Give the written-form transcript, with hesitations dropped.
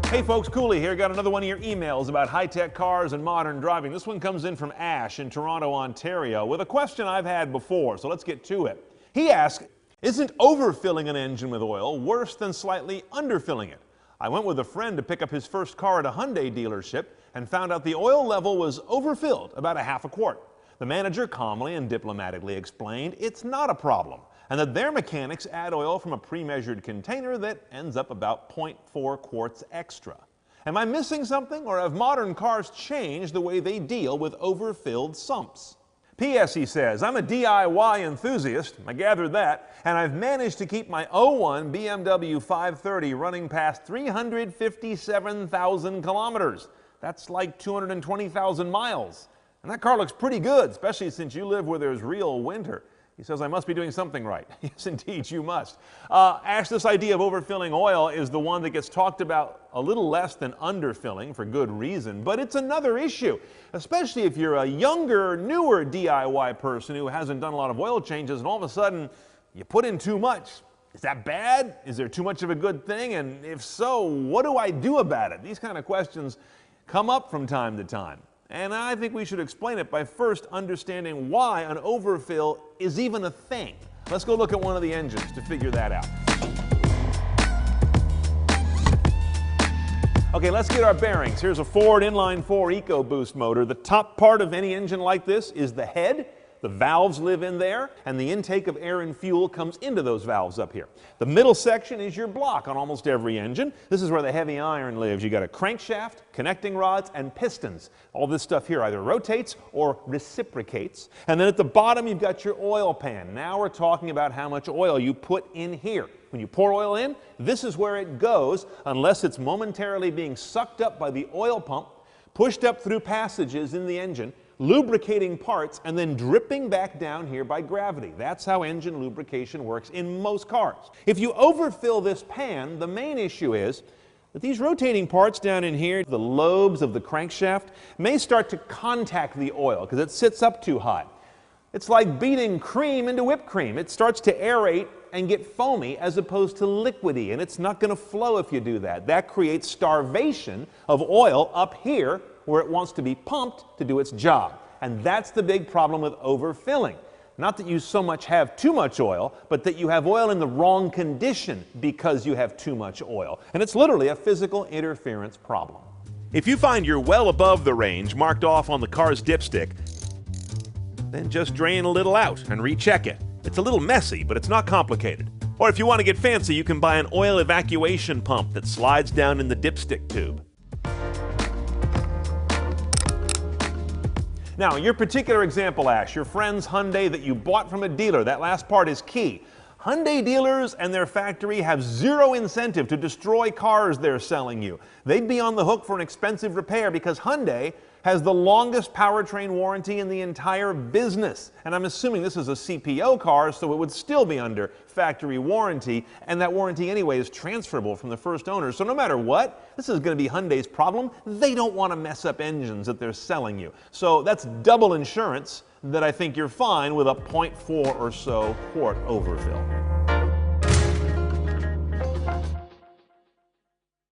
Hey folks, Cooley here. Got another one of your emails about high-tech cars and modern driving. This one comes in from Ash in Toronto, Ontario, with a question I've had before, so let's get to it. He asks, isn't overfilling an engine with oil worse than slightly underfilling it? I went with a friend to pick up his first car at a Hyundai dealership and found out the oil level was overfilled, about a half a quart. The manager calmly and diplomatically explained it's not a problem, and that their mechanics add oil from a pre-measured container that ends up about 0.4 quarts extra. Am I missing something, or have modern cars changed the way they deal with overfilled sumps? P.S. he says, I'm a DIY enthusiast, I gathered that, and I've managed to keep my '01 BMW 530 running past 357,000 kilometers. That's like 220,000 miles. And that car looks pretty good, especially since you live where there's real winter. He says, I must be doing something right. Yes, indeed, you must. Ash, this idea of overfilling oil is the one that gets talked about a little less than underfilling, for good reason, but it's another issue, especially if you're a younger, newer DIY person who hasn't done a lot of oil changes, and all of a sudden, you put in too much. Is that bad? Is there too much of a good thing? And if so, what do I do about it? These kind of questions come up from time to time. And I think we should explain it by first understanding why an overfill is even a thing. Let's go look at one of the engines to figure that out. Okay, let's get our bearings. Here's a Ford inline-4 EcoBoost motor. The top part of any engine like this is the head. The valves live in there, and the intake of air and fuel comes into those valves up here. The middle section is your block on almost every engine. This is where the heavy iron lives. You got a crankshaft, connecting rods, and pistons. All this stuff here either rotates or reciprocates. And then at the bottom, you've got your oil pan. Now we're talking about how much oil you put in here. When you pour oil in, this is where it goes, unless it's momentarily being sucked up by the oil pump, pushed up through passages in the engine, lubricating parts, and then dripping back down here by gravity. That's how engine lubrication works in most cars. If you overfill this pan, the main issue is that these rotating parts down in here, the lobes of the crankshaft, may start to contact the oil because it sits up too high. It's like beating cream into whipped cream. It starts to aerate and get foamy as opposed to liquidy, and it's not going to flow if you do that. That creates starvation of oil up here where it wants to be pumped to do its job. And that's the big problem with overfilling. Not that you so much have too much oil, but that you have oil in the wrong condition because you have too much oil. And it's literally a physical interference problem. If you find you're well above the range marked off on the car's dipstick, then just drain a little out and recheck it. It's a little messy, but it's not complicated. Or if you want to get fancy, you can buy an oil evacuation pump that slides down in the dipstick tube. Now, your particular example, Ash, your friend's Hyundai that you bought from a dealer, that last part is key. Hyundai dealers and their factory have zero incentive to destroy cars they're selling you. They'd be on the hook for an expensive repair because Hyundai has the longest powertrain warranty in the entire business. And I'm assuming this is a CPO car, so it would still be under factory warranty, and that warranty anyway is transferable from the first owner. So no matter what, this is going to be Hyundai's problem. They don't want to mess up engines that they're selling you. So that's double insurance that I think you're fine with a 0.4 or so quart overfill.